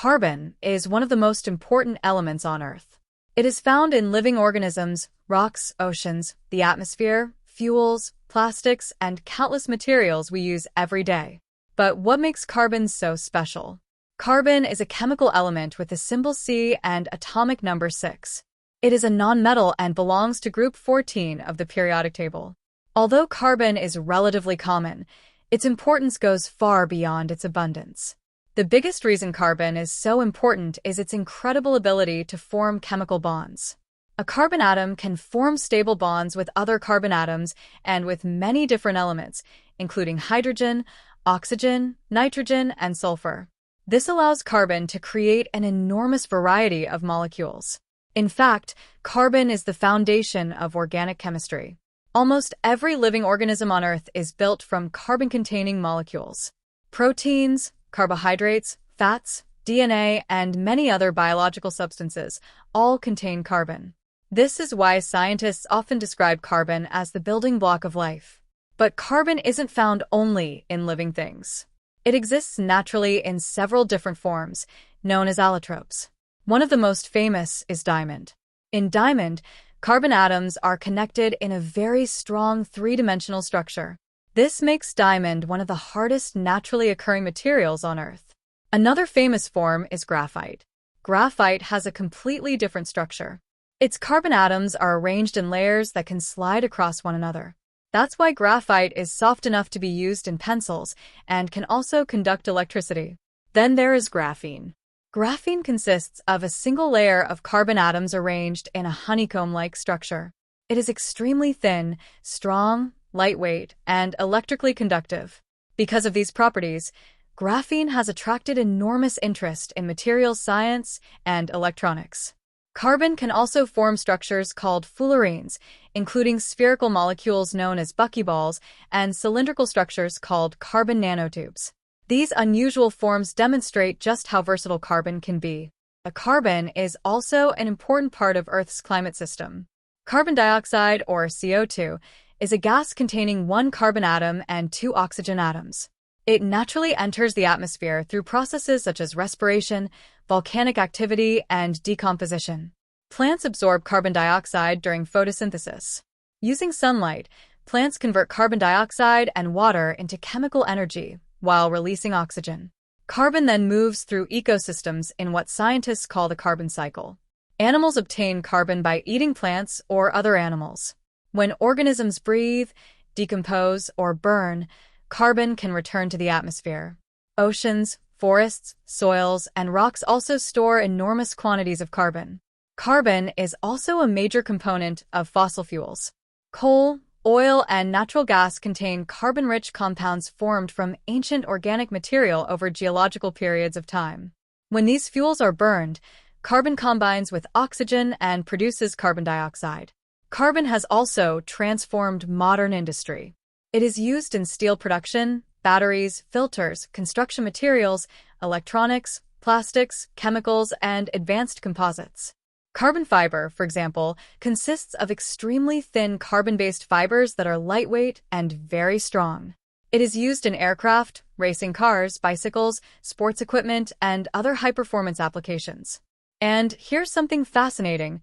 Carbon is one of the most important elements on Earth. It is found in living organisms, rocks, oceans, the atmosphere, fuels, plastics, and countless materials we use every day. But what makes carbon so special? Carbon is a chemical element with the symbol C and atomic number 6. It is a nonmetal and belongs to group 14 of the periodic table. Although carbon is relatively common, its importance goes far beyond its abundance. The biggest reason carbon is so important is its incredible ability to form chemical bonds. A carbon atom can form stable bonds with other carbon atoms and with many different elements, including hydrogen, oxygen, nitrogen, and sulfur. This allows carbon to create an enormous variety of molecules. In fact, carbon is the foundation of organic chemistry. Almost every living organism on Earth is built from carbon-containing molecules. Proteins, carbohydrates, fats, DNA, and many other biological substances all contain carbon. This is why scientists often describe carbon as the building block of life. But carbon isn't found only in living things. It exists naturally in several different forms, known as allotropes. One of the most famous is diamond. In diamond, carbon atoms are connected in a very strong three-dimensional structure. This makes diamond one of the hardest naturally occurring materials on Earth. Another famous form is graphite. Graphite has a completely different structure. Its carbon atoms are arranged in layers that can slide across one another. That's why graphite is soft enough to be used in pencils and can also conduct electricity. Then there is graphene. Graphene consists of a single layer of carbon atoms arranged in a honeycomb-like structure. It is extremely thin, strong, lightweight, and electrically conductive. Because of these properties, graphene has attracted enormous interest in materials science and electronics. Carbon can also form structures called fullerenes, including spherical molecules known as buckyballs and cylindrical structures called carbon nanotubes. These unusual forms demonstrate just how versatile carbon can be. Carbon is also an important part of Earth's climate system. Carbon dioxide, or CO2, is a gas containing one carbon atom and two oxygen atoms. It naturally enters the atmosphere through processes such as respiration, volcanic activity, and decomposition. Plants absorb carbon dioxide during photosynthesis. Using sunlight, plants convert carbon dioxide and water into chemical energy while releasing oxygen. Carbon then moves through ecosystems in what scientists call the carbon cycle. Animals obtain carbon by eating plants or other animals. When organisms breathe, decompose, or burn, carbon can return to the atmosphere. Oceans, forests, soils, and rocks also store enormous quantities of carbon. Carbon is also a major component of fossil fuels. Coal, oil, and natural gas contain carbon-rich compounds formed from ancient organic material over geological periods of time. When these fuels are burned, carbon combines with oxygen and produces carbon dioxide. Carbon has also transformed modern industry. It is used in steel production, batteries, filters, construction materials, electronics, plastics, chemicals, and advanced composites. Carbon fiber, for example, consists of extremely thin carbon-based fibers that are lightweight and very strong. It is used in aircraft, racing cars, bicycles, sports equipment, and other high-performance applications. And here's something fascinating.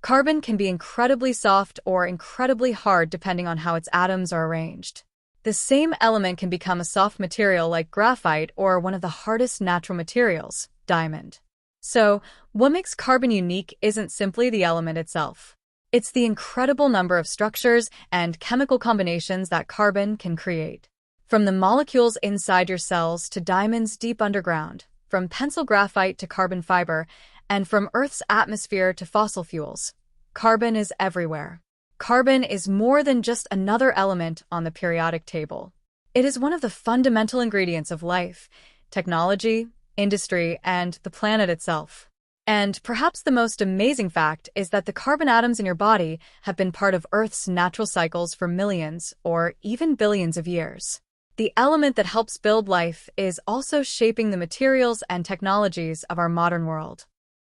Carbon can be incredibly soft or incredibly hard depending on how its atoms are arranged. The same element can become a soft material like graphite or one of the hardest natural materials, diamond. So, what makes carbon unique isn't simply the element itself. It's the incredible number of structures and chemical combinations that carbon can create. From the molecules inside your cells to diamonds deep underground, from pencil graphite to carbon fiber, and from Earth's atmosphere to fossil fuels, carbon is everywhere. Carbon is more than just another element on the periodic table. It is one of the fundamental ingredients of life, technology, industry, and the planet itself. And perhaps the most amazing fact is that the carbon atoms in your body have been part of Earth's natural cycles for millions or even billions of years. The element that helps build life is also shaping the materials and technologies of our modern world.